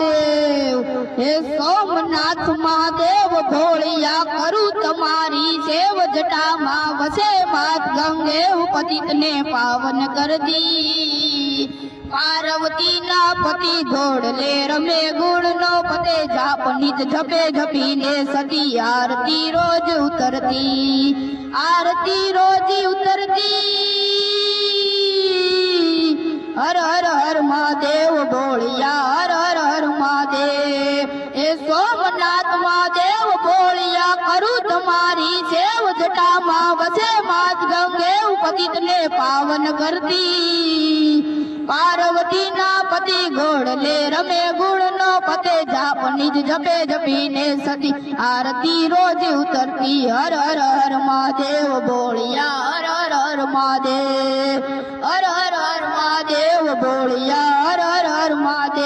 મહાદેવ હે સોમનાથ મહાદેવ ભોળિયા કરું તમારી સેવ જટામાં વસે માત ગંગે પતિતને પાવન કર દી પાર્વતી ના પતિ ઘોડલે રમે ગુણ નો પતે જાપ નિત જપે જપીને સતી આરતી રોજ ઉતરતી હર હર હર મહાદેવ ભોળિયા હર હર હર મહાદેવ એ સોમનાથ મહાદેવ ભોળિયા કરું તમારી સેવ જટામાં વસે માત ગંગે પતિતને પાવન કરતી પાર્વતી ના પતિ ઘોડલે રમે ગુણ નો પતે જાપ નિજ જપે જપીને સતી આરતી રોજ ઉતરતી હર હર હર મહાદેવ ભોળિયા હર હર હર મહાદેવ હર હર હર મહાદેવ ભોળિયા હર હર હર મહાદેવ